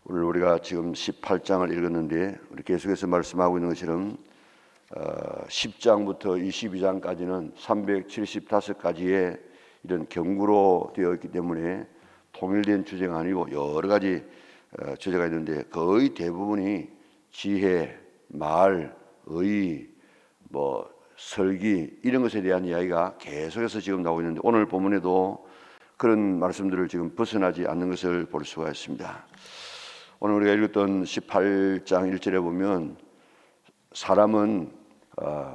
오늘 우리가 지금 18장을 읽었는데 우리 계속해서 말씀하고 있는 것처럼 10장부터 22장까지는 375가지의 이런 경구로 되어 있기 때문에 통일된 주제가 아니고 여러 가지 주제가 있는데 거의 대부분이 지혜, 말, 의, 설기 이런 것에 대한 이야기가 계속해서 지금 나오고 있는데 오늘 본문에도 그런 말씀들을 지금 벗어나지 않는 것을 볼 수가 있습니다. 오늘 우리가 읽었던 18장 1절에 보면 사람은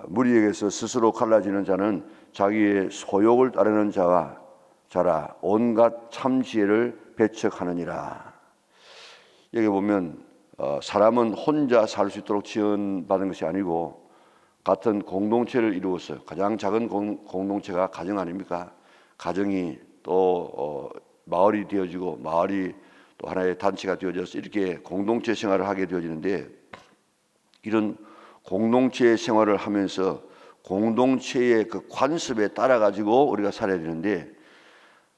무리에게서 스스로 갈라지는 자는 자기의 소욕을 따르는 자라 온갖 참 지혜를 배척하느니라. 여기 보면 사람은 혼자 살 수 있도록 지원받은 것이 아니고 같은 공동체를 이루었어요. 가장 작은 공동체가 가정 아닙니까? 가정이 또 마을이 되어지고 마을이 또 하나의 단체가 되어져서 이렇게 공동체 생활을 하게 되어지는데 이런 공동체 생활을 하면서 공동체의 그 관습에 따라 가지고 우리가 살아야 되는데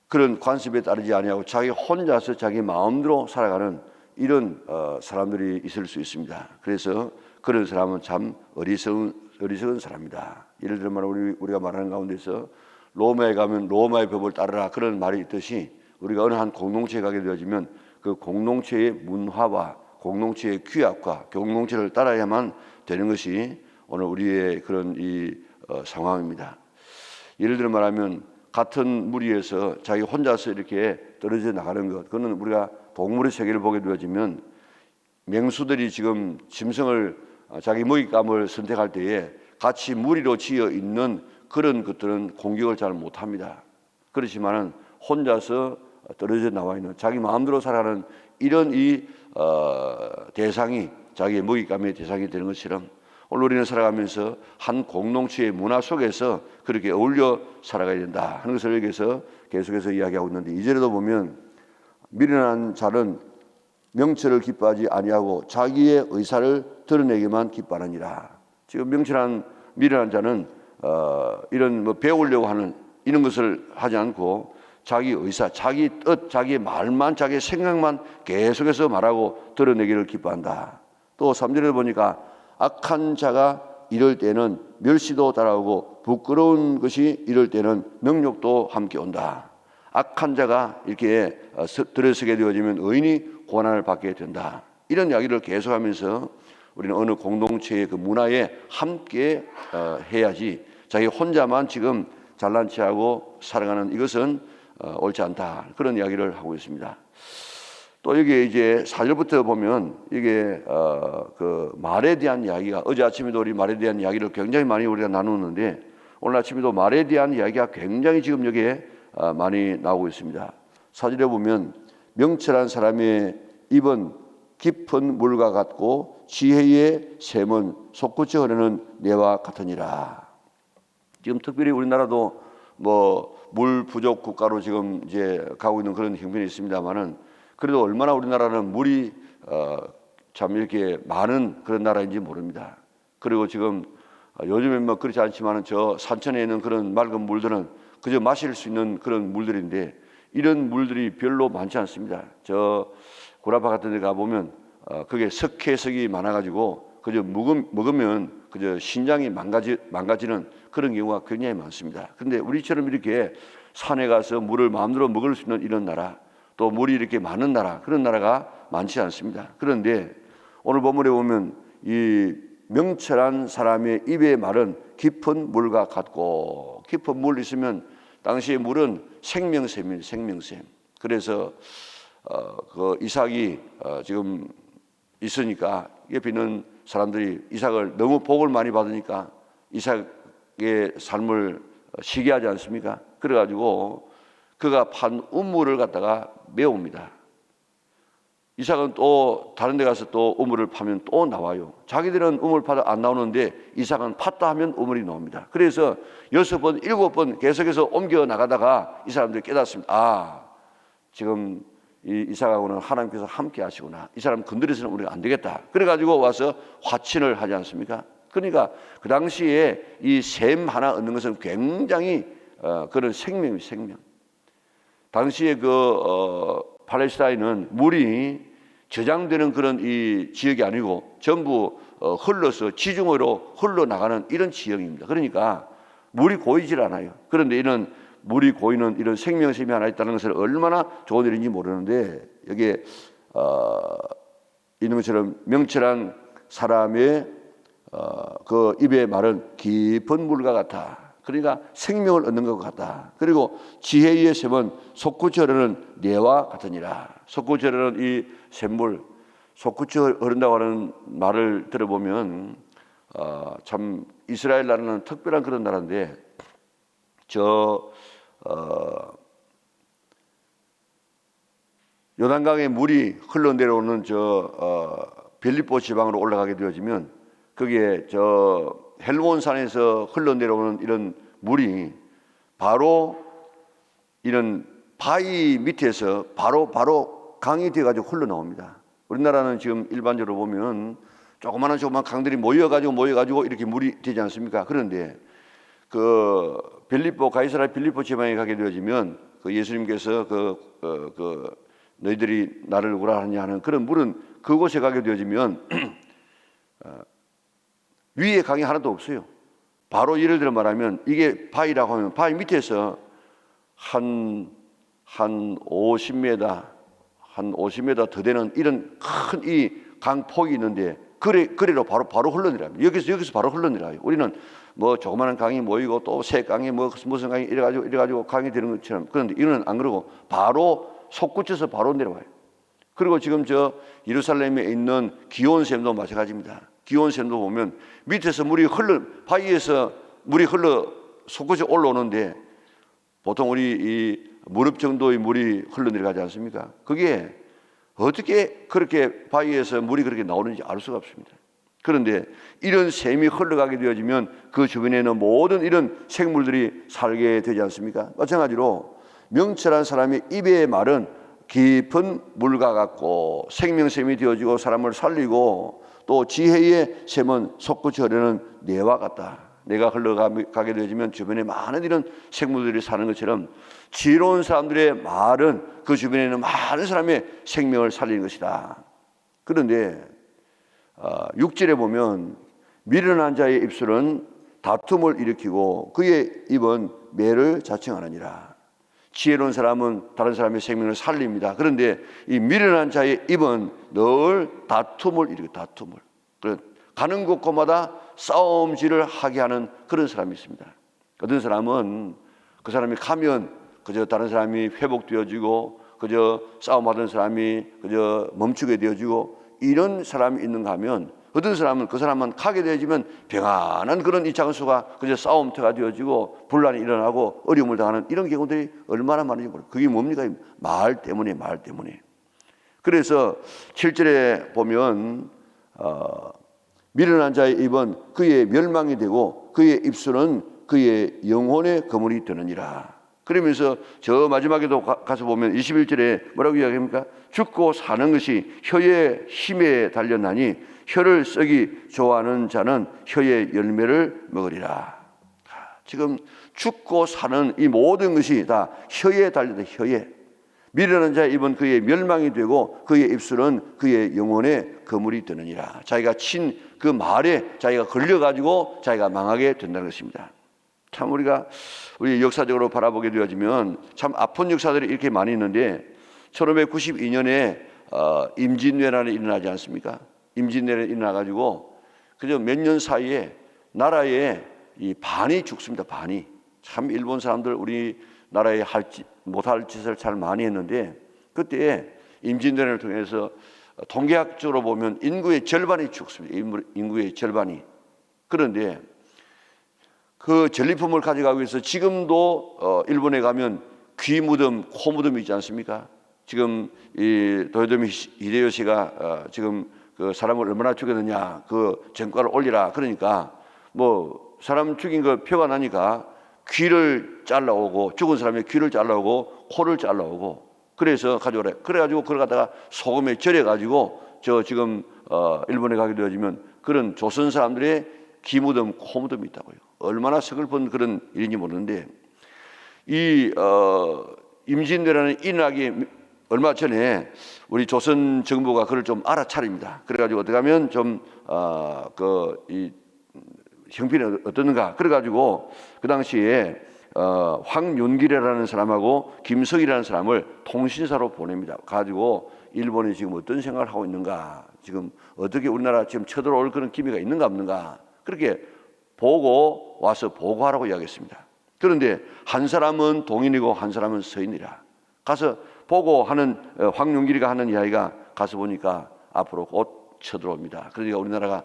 그런 관습에 따르지 아니하고 자기 혼자서 자기 마음대로 살아가는 이런 사람들이 있을 수 있습니다. 그래서 그런 사람은 참 어리석은 사람이다. 예를 들면 우리가 말하는 가운데서 로마에 가면 로마의 법을 따르라 그런 말이 있듯이 우리가 어느 한 공동체에 가게 되어지면 그 공동체의 문화와 공동체의 규약과 공동체를 따라야만 되는 것이 오늘 우리의 그런 상황입니다. 예를 들어 말하면 같은 무리에서 자기 혼자서 이렇게 떨어져 나가는 것, 그거는 우리가 동물의 세계를 보게 되어지면 맹수들이 지금 짐승을 자기 먹잇감을 선택할 때에 같이 무리로 지어 있는 그런 것들은 공격을 잘 못합니다. 그렇지만은 혼자서 떨어져 나와 있는 자기 마음대로 살아가는 이런 대상이 자기의 먹잇감의 대상이 되는 것처럼 오늘 우리는 살아가면서 한 공동체의 문화 속에서 그렇게 어울려 살아가야 된다 하는 것을 여기서 계속해서 이야기하고 있는데 2절에도 보면 미련한 자는 명철을 기뻐하지 아니하고 자기의 의사를 드러내기만 기뻐하느니라. 지금 미련한 자는 이런 배우려고 하는 이런 것을 하지 않고 자기 의사, 자기 뜻, 자기 말만, 자기 생각만 계속해서 말하고 드러내기를 기뻐한다. 또 3절에 보니까 악한 자가 이럴 때는 멸시도 따라오고 부끄러운 것이 이럴 때는 능욕도 함께 온다. 악한 자가 이렇게 들어서게 되어지면 의인이 고난을 받게 된다. 이런 이야기를 계속하면서 우리는 어느 공동체의 그 문화에 함께 해야지 자기 혼자만 지금 잘난 체하고 살아가는 이것은 옳지 않다. 그런 이야기를 하고 있습니다. 또 여기 이제 4절부터 보면 이게 그 말에 대한 이야기가 어제 아침에도 우리 말에 대한 이야기를 굉장히 많이 우리가 나누었는데 오늘 아침에도 말에 대한 이야기가 굉장히 지금 여기에 많이 나오고 있습니다. 4절에 보면 명철한 사람의 입은 깊은 물과 같고 지혜의 샘은 솟구쳐 흐르는 내와 같으니라. 지금 특별히 우리나라도 물 부족 국가로 지금 이제 가고 있는 그런 형편이 있습니다만은 그래도 얼마나 우리나라는 물이 참 이렇게 많은 그런 나라인지 모릅니다. 그리고 지금 요즘엔 그렇지 않지만은 저 산천에 있는 그런 맑은 물들은 그저 마실 수 있는 그런 물들인데 이런 물들이 별로 많지 않습니다. 저 구라파 같은 데 가보면 그게 석회석이 많아가지고 그저 먹으면 그저 신장이 망가지는 그런 경우가 굉장히 많습니다. 그런데 우리처럼 이렇게 산에 가서 물을 마음대로 먹을 수 있는 이런 나라, 또 물이 이렇게 많은 나라, 그런 나라가 많지 않습니다. 그런데 오늘 본문에 보면 이 명철한 사람의 입의 말은 깊은 물과 같고, 깊은 물 있으면 당시의 물은 생명샘이에요, 생명샘. 그래서 그 이삭이 지금 있으니까 옆에 있는 사람들이 이삭을 너무 복을 많이 받으니까 이삭의 삶을 시기하지 않습니까? 그래가지고 그가 판 우물을 갖다가 메웁니다. 이삭은 또 다른 데 가서 또 우물을 파면 또 나와요. 자기들은 우물 파다 안 나오는데 이삭은 팠다 하면 우물이 나옵니다. 그래서 6번, 7번 계속해서 옮겨 나가다가 이 사람들이 깨닫습니다. 지금 이 이삭하고는 하나님께서 함께 하시구나. 이 사람 건드려서는 우리가 안 되겠다. 그래가지고 와서 화친을 하지 않습니까? 그러니까 그 당시에 이 샘 하나 얻는 것은 굉장히 그런 생명이 생명. 당시에 팔레스타인은 물이 저장되는 그런 이 지역이 아니고 전부 흘러서 지중으로 흘러나가는 이런 지형입니다. 그러니까 물이 고이질 않아요. 그런데 이런 물이 고이는 이런 생명샘이 하나 있다는 것을 얼마나 좋은 일인지 모르는데, 여기에 있는 것처럼 명철한 사람의 그 입의 말은 깊은 물과 같아. 그러니까 생명을 얻는 것 같다. 그리고 지혜의 샘은 솟구쳐 흐르는 뇌와 같으니라. 솟구쳐 흐르는 이 샘물, 솟구쳐 흐른다고 하는 말을 들어보면 참 이스라엘 나라는 특별한 그런 나라인데, 요단강의 물이 흘러내려오는 빌립보 지방으로 올라가게 되어지면 거기에 헬몬산에서 흘러내려오는 이런 물이 바로 이런 바위 밑에서 바로 강이 되어가지고 흘러나옵니다. 우리나라는 지금 일반적으로 보면 조그마한 강들이 모여가지고 이렇게 물이 되지 않습니까? 그런데 그 가이사랴 빌립보 지방에 가게 되어지면 그 예수님께서 너희들이 나를 누구라 하느냐 하는 그런 물은 그곳에 가게 되어지면 위에 강이 하나도 없어요. 바로 예를 들어 말하면 이게 바위라고 하면 바위 밑에서 한 50m 더 되는 이런 큰 이 강폭이 있는데 그래로 바로 흘러내려요. 여기서 바로 흘러내려요. 우리는 뭐 조그마한 강이 모이고 또 새 강이 무슨 강이 이래가지고 강이 되는 것처럼, 그런데 이거는 안 그러고 바로 솟구쳐서 바로 내려와요. 그리고 지금 예루살렘에 있는 기온샘도 마찬가지입니다. 기온샘도 보면 밑에서 바위에서 물이 솟구쳐 올라오는데 보통 우리 이 무릎 정도의 물이 흘러내려가지 않습니까? 그게 어떻게 그렇게 바위에서 물이 그렇게 나오는지 알 수가 없습니다. 그런데 이런 샘이 흘러가게 되어지면 그 주변에는 모든 이런 생물들이 살게 되지 않습니까? 마찬가지로 명철한 사람의 입의 말은 깊은 물과 같고 생명샘이 되어지고 사람을 살리고, 또 지혜의 샘은 솟구쳐 흐르는 뇌와 같다. 내가 흘러가게 되어지면 주변에 많은 이런 생물들이 사는 것처럼 지혜로운 사람들의 말은 그 주변에 있는 많은 사람의 생명을 살리는 것이다. 그런데 6절에 보면 미련한 자의 입술은 다툼을 일으키고 그의 입은 매를 자청하느니라. 지혜로운 사람은 다른 사람의 생명을 살립니다. 그런데 이 미련한 자의 입은 늘 다툼을 일으켜 다툼을. 가는 곳곳마다 싸움질을 하게 하는 그런 사람이 있습니다. 어떤 사람은 그 사람이 가면 그저 다른 사람이 회복되어지고 그저 싸움하던 사람이 그저 멈추게 되어지고 이런 사람이 있는가 하면, 어떤 사람은 그 사람만 가게 되어지면 평안한 그런 이 장소가 그저 싸움터가 되어지고 분란이 일어나고 어려움을 당하는 이런 경우들이 얼마나 많은지 모르겠어요. 그게 뭡니까? 말 때문에. 그래서 7절에 보면 미련한 자의 입은 그의 멸망이 되고 그의 입술은 그의 영혼의 거물이 되느니라. 그러면서 저 마지막에도 가서 보면 21절에 뭐라고 이야기합니까? 죽고 사는 것이 혀의 힘에 달렸나니 혀를 쓰기 좋아하는 자는 혀의 열매를 먹으리라. 지금 죽고 사는 이 모든 것이 다 혀에 달렸다. 혀에. 미련한 자의 입은 그의 멸망이 되고 그의 입술은 그의 영혼의 거물이 되느니라. 자기가 친 그 말에 자기가 걸려가지고 자기가 망하게 된다는 것입니다. 참 우리 역사적으로 바라보게 되어지면 참 아픈 역사들이 이렇게 많이 있는데 1592년에 임진왜란이 일어나지 않습니까? 임진왜란이 일어나가지고 그저 몇 년 사이에 나라에 이 반이 죽습니다. 반이. 참 일본 사람들 우리나라에 못할 짓을 잘 많이 했는데, 그때 임진왜란을 통해서 통계학적으로 보면 인구의 절반이 죽습니다. 인구의 절반이. 그런데 그 전리품을 가져가기 위해서 지금도 일본에 가면 귀 무덤, 코 무덤이 있지 않습니까? 지금 이 도요토미 히데요시가 지금 그 사람을 얼마나 죽였느냐, 그 전과를 올리라. 그러니까 뭐 사람 죽인 거 표가 나니까 귀를 잘라오고, 죽은 사람의 귀를 잘라오고 코를 잘라오고, 그래서 가져오래. 그래가지고 그걸 갖다가 소금에 절여가지고 지금 일본에 가게 되어지면 그런 조선 사람들의 귀 무덤, 코 무덤이 있다고요. 얼마나 서글픈 그런 일인지 모르는데, 이 임진왜란이 일어나기 얼마 전에 우리 조선 정부가 그걸 좀 알아차립니다. 그래가지고 어떻게 하면 좀 이 형편이 어떻는가. 그래가지고 그 당시에 황윤길이라는 사람하고 김석이라는 사람을 통신사로 보냅니다. 가지고 일본이 지금 어떤 생각을 하고 있는가, 지금 어떻게 우리나라 지금 쳐들어올 그런 기미가 있는가 없는가, 그렇게 보고 와서 보고하라고 이야기했습니다. 그런데 한 사람은 동인이고 한 사람은 서인이라. 가서 보고하는 황윤길이가 하는 이야기가, 가서 보니까 앞으로 곧 쳐들어옵니다. 그러니까 우리나라가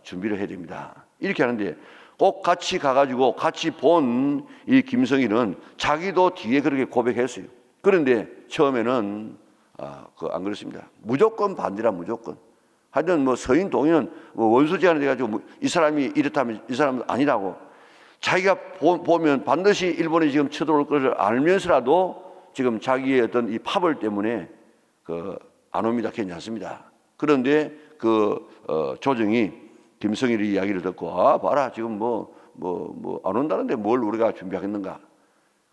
준비를 해야 됩니다. 이렇게 하는데 꼭 같이 가가지고 같이 본 이 김성일은 자기도 뒤에 그렇게 고백했어요. 그런데 처음에는 안 그렇습니다. 무조건 반대라, 무조건. 하여튼 뭐 서인 동인은 뭐 원수 제안을 해가지고 이 사람이 이렇다면 이 사람은 아니라고. 자기가 보면 반드시 일본이 지금 쳐들어올 것을 알면서라도 지금 자기의 어떤 이 파벌 때문에 안 옵니다. 괜찮습니다. 그런데 조정이 김성일의 이야기를 듣고, 봐라, 지금 안 온다는데 뭘 우리가 준비하겠는가.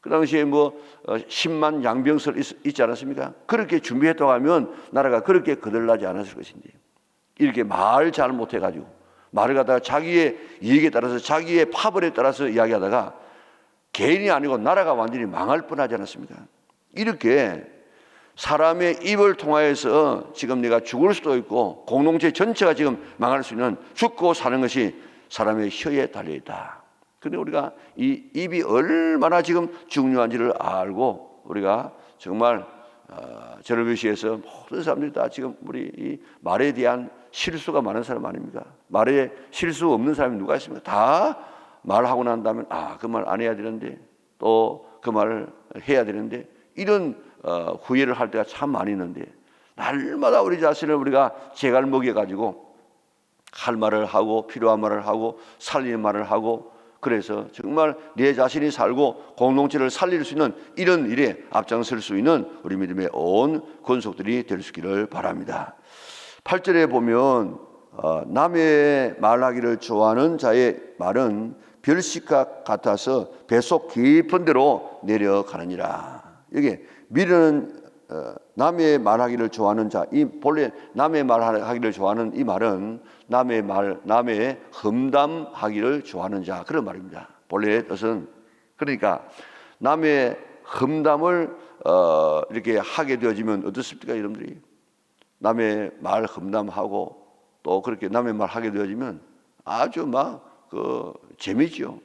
그 당시에 10만 양병설 있지 않았습니까? 그렇게 준비했다고 하면 나라가 그렇게 거들나지 않았을 것인지. 이렇게 말 잘 못해가지고 말을 갖다가 자기의 이익에 따라서 자기의 파벌에 따라서 이야기하다가 개인이 아니고 나라가 완전히 망할 뻔하지 않았습니까? 이렇게 사람의 입을 통하여서 지금 내가 죽을 수도 있고 공동체 전체가 지금 망할 수 있는, 죽고 사는 것이 사람의 혀에 달려있다. 그런데 우리가 이 입이 얼마나 지금 중요한지를 알고 우리가 정말 저를 비롯해서 모든 사람들이 다 지금 우리 이 말에 대한 실수가 많은 사람 아닙니까? 말에 실수 없는 사람이 누가 있습니까? 다 말하고 난 다음에 그 말 안 해야 되는데, 또 그 말을 해야 되는데, 이런 후회를 할 때가 참 많이 있는데, 날마다 우리 자신을 우리가 제갈 먹여가지고 할 말을 하고 필요한 말을 하고 살리는 말을 하고, 그래서 정말 내 자신이 살고 공동체를 살릴 수 있는 이런 일에 앞장설 수 있는 우리 믿음의 온 권속들이 될 수 있기를 바랍니다. 8절에 보면 남의 말하기를 좋아하는 자의 말은 별식과 같아서 뱃속 깊은 데로 내려가느니라. 여기 미르는 남의 말하기를 좋아하는 자, 이 본래 남의 말하기를 좋아하는 이 말은 남의 험담하기를 좋아하는 자, 그런 말입니다. 본래의 뜻은. 그러니까 남의 험담을 이렇게 하게 되어지면 어떻습니까, 여러분들이? 남의 말 험담하고 또 그렇게 남의 말 하게 되어지면 아주 재미지요.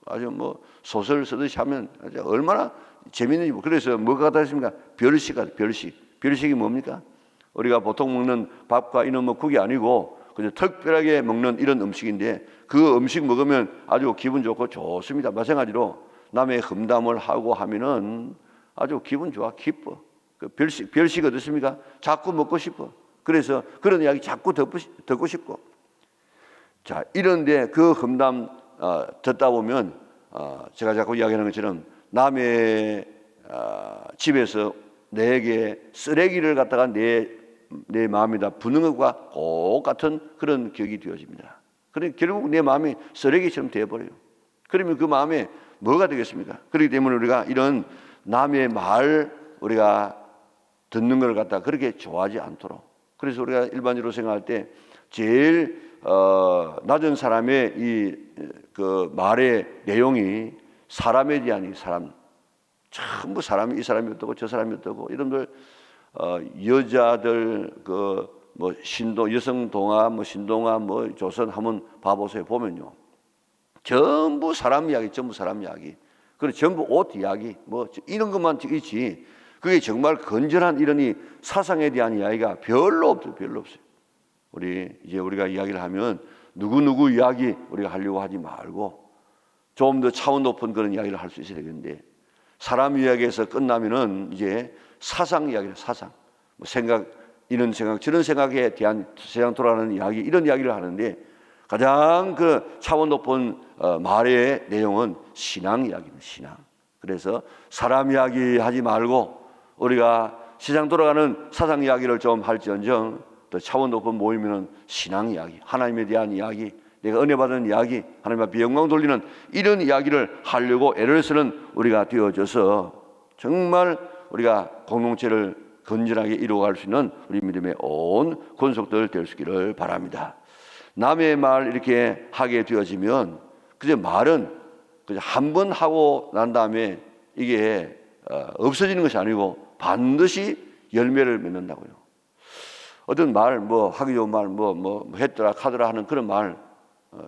아주 소설 쓰듯이 하면 얼마나 재미있는지. 그래서 뭐가 같습니까? 별식이 뭡니까? 우리가 보통 먹는 밥과 이런 국이 아니고 그저 특별하게 먹는 이런 음식인데, 그 음식 먹으면 아주 기분 좋고 좋습니다. 마찬가지로 남의 험담을 하고 하면은 아주 기분 좋아, 기뻐. 별식 어떻습니까? 자꾸 먹고 싶어. 그래서 그런 이야기 자꾸 듣고 싶고. 자, 이런데 그 험담 듣다 보면 제가 자꾸 이야기하는 것처럼 남의 집에서 내게 쓰레기를 갖다가 내 마음에다 부는 것과 똑같은 그런 격이 되어집니다. 그러니까 결국 내 마음이 쓰레기처럼 되어버려요. 그러면 그 마음에 뭐가 되겠습니까? 그렇기 때문에 우리가 이런 남의 말 우리가 듣는 걸 갖다가 그렇게 좋아하지 않도록. 그래서 우리가 일반적으로 생각할 때 제일 낮은 사람의 그 말의 내용이 사람에 대한 전부 사람이, 이 사람이 어떠고 저 사람이 어떠고, 이런들 여자들 신도, 여성 동화, 신동화, 조선 한번 봐보세요. 보면요, 전부 사람 이야기, 전부 사람 이야기. 그리고 전부 옷 이야기, 이런 것만 있지. 그게 정말 건전한 이런 이 사상에 대한 이야기가 별로 없어요. 우리가 이야기를 하면 누구 이야기 우리가 하려고 하지 말고 좀 더 차원 높은 그런 이야기를 할 수 있어야 되는데, 사람 이야기에서 끝나면은 이제 사상 이야기를, 사상, 이런 생각, 저런 생각에 대한 세상 돌아가는 이야기, 이런 이야기를 하는데, 가장 그 차원 높은 말의 내용은 신앙 이야기입니다. 신앙. 그래서 사람 이야기 하지 말고 우리가 세상 돌아가는 사상 이야기를 좀 할지언정, 또 차원 높은 모임에는 신앙 이야기, 하나님에 대한 이야기, 내가 은혜 받은 이야기, 하나님 앞에 영광 돌리는 이런 이야기를 하려고 애를 쓰는 우리가 되어져서 정말 우리가 공동체를 건전하게 이루어갈 수 있는 우리 믿음의 온 권속들 될 수 있기를 바랍니다. 남의 말 이렇게 하게 되어지면 그저 말은 그저 한 번 하고 난 다음에 이게 없어지는 것이 아니고 반드시 열매를 맺는다고요. 어떤 말, 하기 좋은 말, 했더라 카더라 하는 그런 말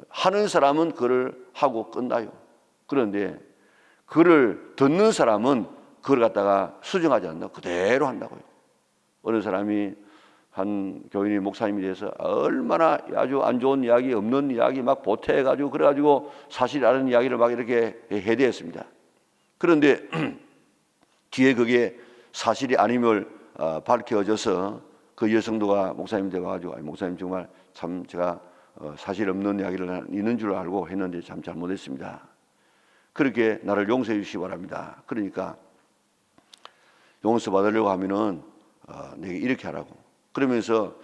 하는 사람은 그를 하고 끝나요. 그런데 그를 듣는 사람은 그걸 갖다가 수정하지 않나 그대로 한다고요. 어느 사람이 한 교인이 목사님이 돼서 얼마나 아주 안 좋은 이야기, 없는 이야기 막 보태가지고 그래가지고 사실 아는 이야기를 막 이렇게 해대했습니다. 그런데 뒤에 그게 사실이 아님을 밝혀져서 그 여성도가 목사님 돼가지고 목사님 정말 참 제가 사실 없는 이야기를 있는 줄 알고 했는데 참 잘못했습니다. 그렇게 나를 용서해 주시기 바랍니다. 그러니까 용서 받으려고 하면은 내게 이렇게 하라고. 그러면서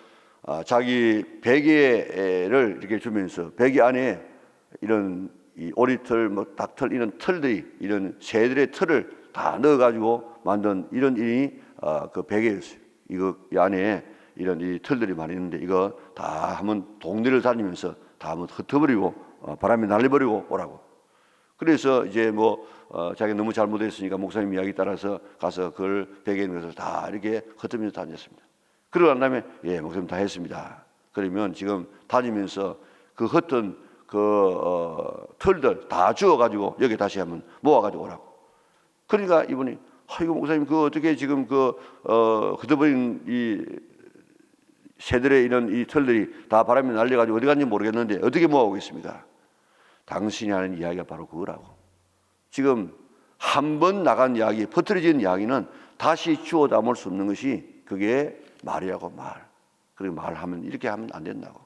자기 베개를 이렇게 주면서 베개 안에 이런 이 오리털, 닭털 이런 털들이 이런 새들의 털을 다 넣어가지고 만든 이런 일이 그 베개였어요. 이거 이 안에 이런 이 털들이 많이 있는데 이거 다 한번 동네를 다니면서 다 한번 흩어버리고 바람에 날려버리고 오라고. 그래서 이제 자기가 너무 잘못했으니까 목사님 이야기 따라서 가서 그걸 베개에 있는 것을 다 이렇게 흩으면서 다녔습니다. 그러고 난 다음에 예 목사님 다 했습니다. 그러면 지금 다니면서 그 흩은 털들 다 주워가지고 여기 다시 한번 모아가지고 오라고. 그러니까 이분이 아이고 목사님 그 어떻게 지금 흩어버린 이 새들의 이런 이 털들이 다 바람에 날려가지고 어디 갔는지 모르겠는데 어떻게 모아오겠습니까? 당신이 하는 이야기가 바로 그거라고. 지금 한 번 나간 이야기, 퍼뜨려진 이야기는 다시 주워 담을 수 없는 것이 그게 말이라고 말. 그리고 말하면 이렇게 하면 안 된다고.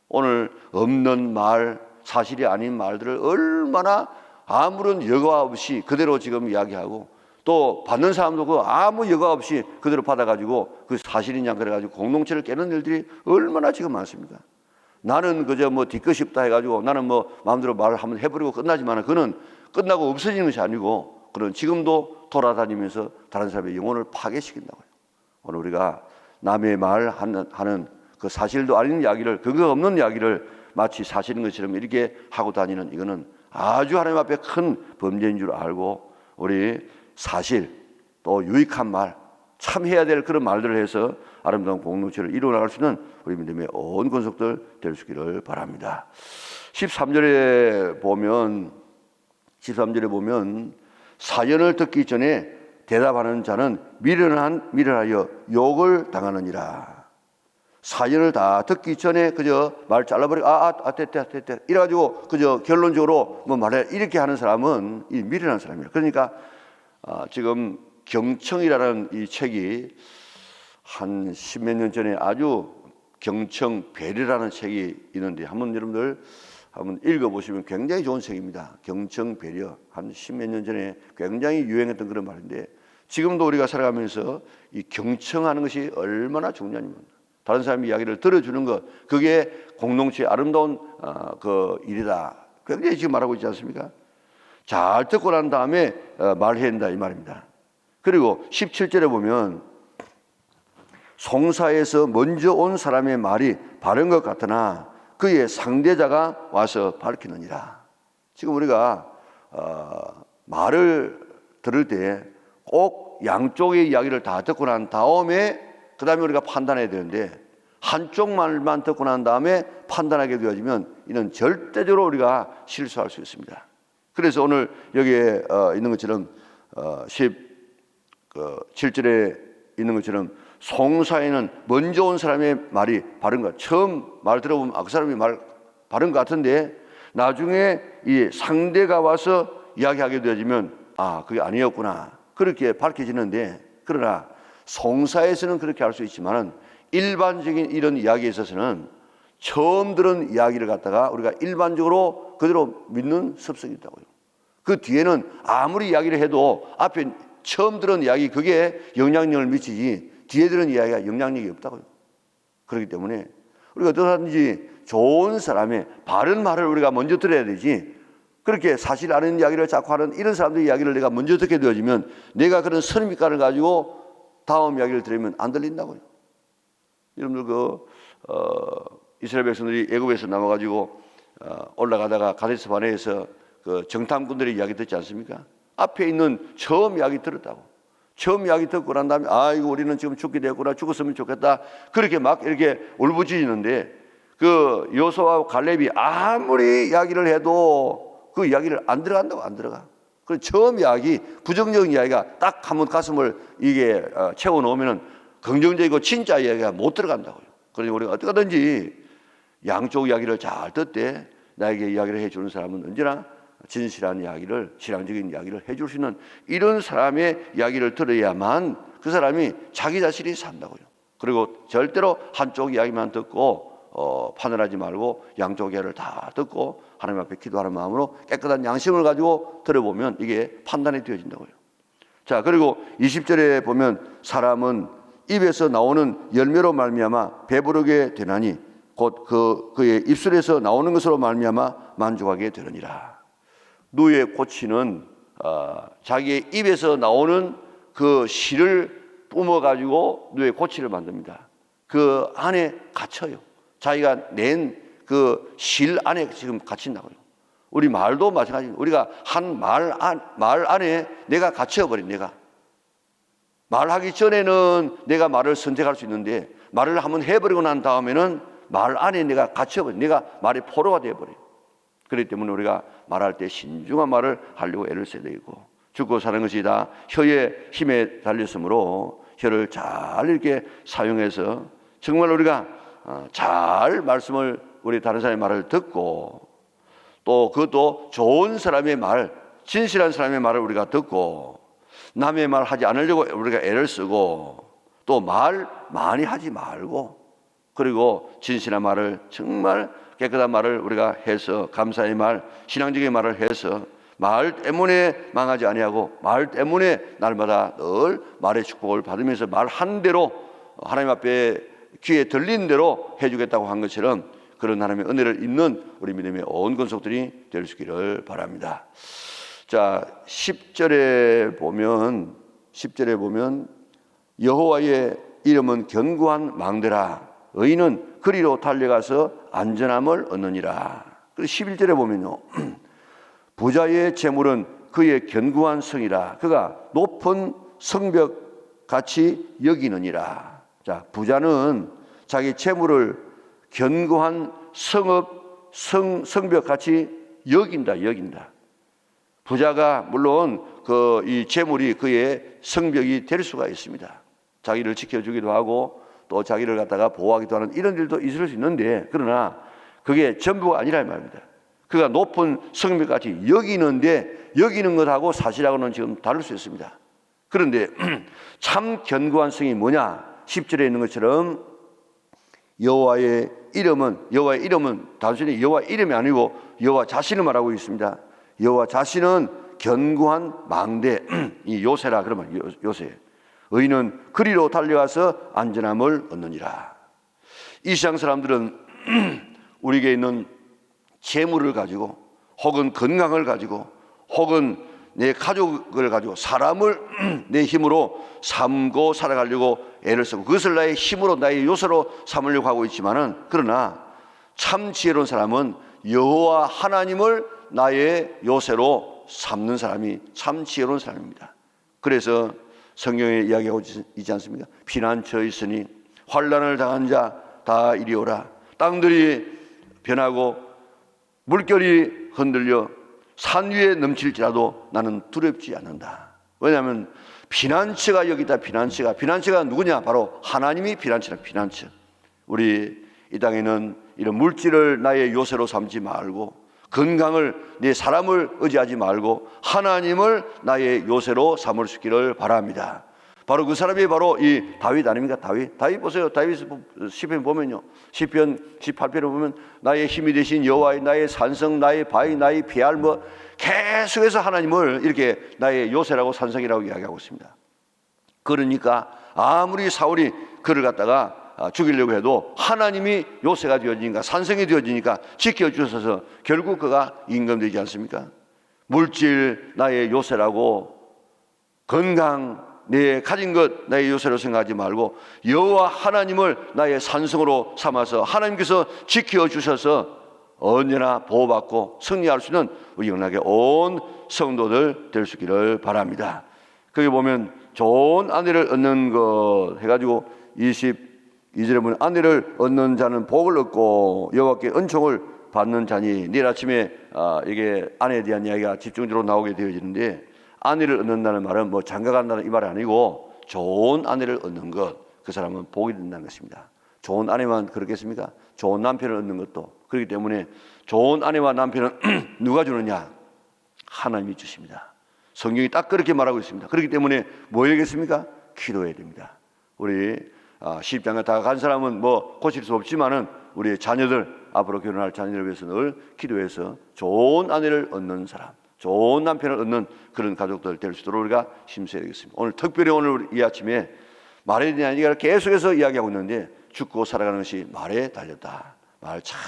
오늘 없는 말, 사실이 아닌 말들을 얼마나 아무런 여과 없이 그대로 지금 이야기하고 또 받는 사람도 그 아무 여과 없이 그대로 받아가지고 그 사실이냐 그래가지고 공동체를 깨는 일들이 얼마나 지금 많습니까? 나는 그저 뒤끝 싶다 해가지고 나는 마음대로 말을 한번 해버리고 끝나지만 그는 끝나고 없어지는 것이 아니고 그는 지금도 돌아다니면서 다른 사람의 영혼을 파괴시킨다고요. 오늘 우리가 남의 말하는 그 사실도 아닌 이야기를 근거 없는 이야기를 마치 사실인 것처럼 이렇게 하고 다니는 이거는 아주 하나님 앞에 큰 범죄인 줄 알고 우리 사실 또 유익한 말 참 해야 될 그런 말들을 해서 아름다운 공동체를 이루어 나갈 수 있는 우리 믿음의 온 권속들 될 수 있기를 바랍니다. 13절에 보면 사연을 듣기 전에 대답하는 자는 미련하여 욕을 당하느니라. 사연을 다 듣기 전에 그저 말 잘라버리고 됐다 이래가지고 그저 결론적으로 말해 이렇게 하는 사람은 이 미련한 사람이에요. 그러니까 지금 경청이라는 이 책이 한 십몇 년 전에 아주 경청배려라는 책이 있는데 한번 여러분들 한번 읽어보시면 굉장히 좋은 책입니다. 경청배려. 한 십몇 년 전에 굉장히 유행했던 그런 말인데 지금도 우리가 살아가면서 이 경청하는 것이 얼마나 중요한지 다른 사람의 이야기를 들어주는 것 그게 공동체의 아름다운 그 일이다. 굉장히 지금 말하고 있지 않습니까? 잘 듣고 난 다음에 말해야 된다 이 말입니다. 그리고 17절에 보면 송사에서 먼저 온 사람의 말이 바른 것 같으나 그의 상대자가 와서 밝히느니라. 지금 우리가 말을 들을 때 꼭 양쪽의 이야기를 다 듣고 난 다음에 그 다음에 우리가 판단해야 되는데 한쪽 말만 듣고 난 다음에 판단하게 되어지면 이는 절대적으로 우리가 실수할 수 있습니다. 그래서 오늘 여기에 있는 것처럼 17절에 있는 것처럼 송사에는 먼저 온 사람의 말이 바른 것. 처음 말 들어보면 그 사람이 말 바른 것 같은데 나중에 이 상대가 와서 이야기하게 되어지면 그게 아니었구나. 그렇게 밝혀지는데 그러나 송사에서는 그렇게 할 수 있지만 일반적인 이런 이야기에 있어서는 처음 들은 이야기를 갖다가 우리가 일반적으로 그대로 믿는 습성이 있다고요. 그 뒤에는 아무리 이야기를 해도 앞에 처음 들은 이야기 그게 영향력을 미치지 뒤에 들은 이야기가 영향력이 없다고요. 그렇기 때문에 우리가 어떠하든지 좋은 사람의 바른 말을 우리가 먼저 들어야 되지 그렇게 사실 아는 이야기를 자꾸 하는 이런 사람들의 이야기를 내가 먼저 듣게 되어지면 내가 그런 선입견을 가지고 다음 이야기를 들으면 안 들린다고요. 여러분들 이스라엘 백성들이 애굽에서 나와가지고 올라가다가 가데스 바네에서 그 정탐꾼들의 이야기 듣지 않습니까? 앞에 있는 처음 이야기 들었다고. 처음 이야기 듣고 난 다음에 이거 우리는 지금 죽게 되었구나, 죽었으면 좋겠다, 그렇게 막 이렇게 울부짖는데 그 여호수아와 갈렙이 아무리 이야기를 해도 그 이야기를 안 들어간다고. 안 들어가. 그 처음 이야기, 부정적인 이야기가 딱 한번 가슴을 이게 채워 넣으면은 긍정적이고 진짜 이야기가 못 들어간다고요. 그러니 우리가 어떻게든지 양쪽 이야기를 잘 듣되 나에게 이야기를 해주는 사람은 언제나 진실한 이야기를, 신앙적인 이야기를 해줄 수 있는 이런 사람의 이야기를 들어야만 그 사람이 자기 자신이 산다고요. 그리고 절대로 한쪽 이야기만 듣고 판단하지 말고 양쪽 이야기를 다 듣고 하나님 앞에 기도하는 마음으로 깨끗한 양심을 가지고 들어보면 이게 판단이 되어진다고요. 자, 그리고 20절에 보면 사람은 입에서 나오는 열매로 말미암아 배부르게 되나니 곧 그의 입술에서 나오는 것으로 말미암아 만족하게 되느니라. 누의 고치는 자기의 입에서 나오는 그 실을 뿜어가지고 누의 고치를 만듭니다. 그 안에 갇혀요. 자기가 낸 그 실 안에 지금 갇힌다고요. 우리 말도 마찬가지입니다. 우리가 한 말 안에 내가 갇혀버린, 내가 말하기 전에는 내가 말을 선택할 수 있는데 말을 한번 해버리고 난 다음에는 말 안에 내가 갇혀버린, 내가 말의 포로가 되어버려요. 그렇기 때문에 우리가 말할 때 신중한 말을 하려고 애를 써야 되고, 죽고 사는 것이 다 혀의 힘에 달렸으므로 혀를 잘 이렇게 사용해서 정말 우리가 잘 말씀을, 우리 다른 사람의 말을 듣고, 또 그것도 좋은 사람의 말, 진실한 사람의 말을 우리가 듣고, 남의 말 하지 않으려고 우리가 애를 쓰고, 또 말 많이 하지 말고, 그리고 진실한 말을, 정말 깨끗한 말을 우리가 해서, 감사의 말, 신앙적인 말을 해서 말 때문에 망하지 아니하고 말 때문에 날마다 늘 말의 축복을 받으면서 말한 대로 하나님 앞에 귀에 들린 대로 해주겠다고 한 것처럼 그런 하나님의 은혜를 입는 우리 믿음의 온 권속들이 될 수 있기를 바랍니다. 자, 10절에 보면 여호와의 이름은 견고한 망대라, 의인은 그리로 달려가서 안전함을 얻느니라. 그리고 11절에 보면요, 부자의 재물은 그의 견고한 성이라, 그가 높은 성벽 같이 여기느니라. 자, 부자는 자기 재물을 견고한 성벽 같이 여긴다. 부자가 물론 이 재물이 그의 성벽이 될 수가 있습니다. 자기를 지켜주기도 하고 또 자기를 갖다가 보호하기도 하는 이런 일도 있을 수 있는데, 그러나 그게 전부가 아니라 말입니다. 그가 높은 성벽같이 여기는데, 여기는 것하고 사실하고는 지금 다를 수 있습니다. 그런데 참 견고한 성이 뭐냐? 10절에 있는 것처럼 여호와의 이름은 단순히 여호와 이름이 아니고 여호와 자신을 말하고 있습니다. 여호와 자신은 견고한 망대, 이 요새라 그러면 요새. 의인은 그리로 달려가서 안전함을 얻느니라. 이 세상 사람들은 우리에게 있는 재물을 가지고, 혹은 건강을 가지고, 혹은 내 가족을 가지고, 사람을 내 힘으로 삼고 살아가려고 애를 쓰고, 그것을 나의 힘으로, 나의 요새로 삼으려고 하고 있지만은, 그러나 참 지혜로운 사람은 여호와 하나님을 나의 요새로 삼는 사람이 참 지혜로운 사람입니다. 그래서 성경에 이야기하고 있지 않습니까? 피난처 있으니 환난을 당한 자 다 이리 오라. 땅들이 변하고 물결이 흔들려 산 위에 넘칠지라도 나는 두렵지 않는다. 왜냐하면 피난처가 여기다. 피난처가 누구냐? 바로 하나님이 피난처다. 피난처. 우리 이 땅에는 이런 물질을 나의 요새로 삼지 말고, 건강을, 내 사람을 의지하지 말고 하나님을 나의 요새로 삼을 수 있기를 바랍니다. 바로 그 사람이 바로 이 다윗 아닙니까? 다윗 보세요. 다윗 시편 보면요, 시편 18편에 보면 나의 힘이 되신 여호와의 나의 산성, 나의 바위, 나의 피알, 계속해서 하나님을 이렇게 나의 요새라고 산성이라고 이야기하고 있습니다. 그러니까 아무리 사울이 그를 갖다가 죽이려고 해도 하나님이 요새가 되어지니까, 산성이 되어지니까 지켜주셔서 결국 그가 임금되지 않습니까? 물질 나의 요새라고, 건강 내 가진 것 나의 요새로 생각하지 말고 여호와 하나님을 나의 산성으로 삼아서 하나님께서 지켜주셔서 언제나 보호받고 승리할 수 있는 우리 영락의 온 성도들 될 수 있기를 바랍니다. 거기 보면 좋은 아내를 얻는 것 해가지고 22절에 보면 아내를 얻는 자는 복을 얻고 여호와께 은총을 받는 자니, 내일 아침에 이게 아내에 대한 이야기가 집중적으로 나오게 되어지는데, 아내를 얻는다는 말은 뭐 장가간다는 이 말이 아니고 좋은 아내를 얻는 것, 그 사람은 복이 된다는 것입니다. 좋은 아내만 그렇겠습니까? 좋은 남편을 얻는 것도 그렇기 때문에 좋은 아내와 남편은 누가 주느냐? 하나님이 주십니다. 성경이 딱 그렇게 말하고 있습니다. 그렇기 때문에 뭐 해야겠습니까? 기도해야 됩니다. 우리 시집장가 다 간 사람은 뭐 고칠 수 없지만은 우리 자녀들, 앞으로 결혼할 자녀를 위해서 늘 기도해서 좋은 아내를 얻는 사람, 좋은 남편을 얻는 그런 가족들 될 수 있도록 우리가 힘써야 되겠습니다. 오늘 특별히 오늘 이 아침에 말에 대한 이야기를 계속해서 이야기하고 있는데, 죽고 살아가는 것이 말에 달렸다. 말 잘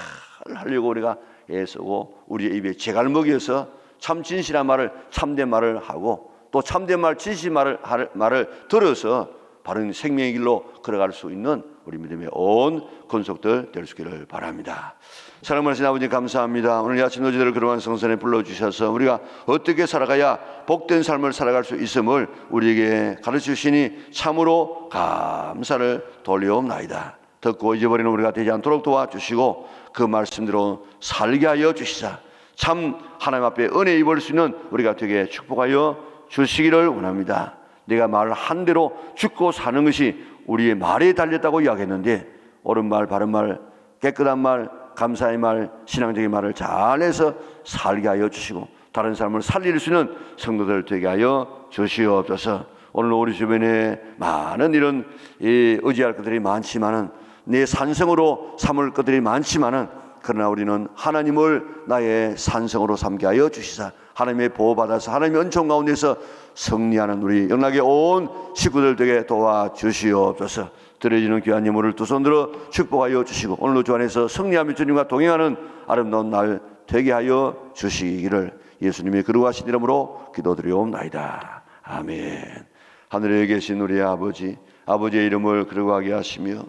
하려고 우리가 애쓰고 우리의 입에 재갈 먹여서 참 진실한 말을, 참된 말을 하고 또 참된 말, 진실 말을 들어서 바른 생명의 길로 걸어갈 수 있는 우리 믿음의 온 권속들 될 수 있기를 바랍니다. 사랑하는 아버지, 감사합니다. 오늘 아침 너희들을 그러한 성전에 불러주셔서 우리가 어떻게 살아가야 복된 삶을 살아갈 수 있음을 우리에게 가르치시니 참으로 감사를 돌려옵나이다. 듣고 잊어버리는 우리가 되지 않도록 도와주시고 그 말씀대로 살게 하여 주시사 참 하나님 앞에 은혜 입을 수 있는 우리가 되게 축복하여 주시기를 원합니다. 내가 말한 대로 죽고 사는 것이 우리의 말에 달렸다고 이야기했는데, 옳은 말, 바른 말, 깨끗한 말, 감사의 말, 신앙적인 말을 잘해서 살게 하여 주시고 다른 사람을 살릴 수 있는 성도들 되게 하여 주시옵소서. 오늘 우리 주변에 많은 이런 의지할 것들이 많지만은, 내 산성으로 삼을 것들이 많지만은, 그러나 우리는 하나님을 나의 산성으로 삼게 하여 주시사 하나님의 보호받아서 하나님의 은총 가운데서 승리하는 우리 영락의 온 식구들 되게 도와주시옵소서. 드려지는 귀한 예물을 두 손 들어 축복하여 주시고 오늘 주 안에서 승리하며 주님과 동행하는 아름다운 날 되게 하여 주시기를 예수님의 거룩하신 이름으로 기도드리옵나이다. 아멘. 하늘에 계신 우리 아버지, 아버지의 이름을 거룩하게 하시며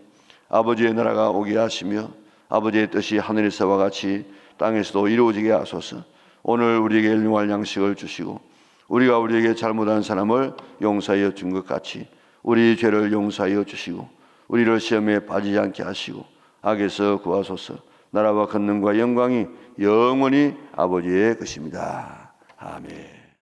아버지의 나라가 오게 하시며 아버지의 뜻이 하늘에서와 같이 땅에서도 이루어지게 하소서. 오늘 우리에게 일용할 양식을 주시고 우리가 우리에게 잘못한 사람을 용서하여 준 것 같이 우리 죄를 용서하여 주시고 우리를 시험에 빠지지 않게 하시고 악에서 구하소서. 나라와 권능과 영광이 영원히 아버지의 것입니다. 아멘.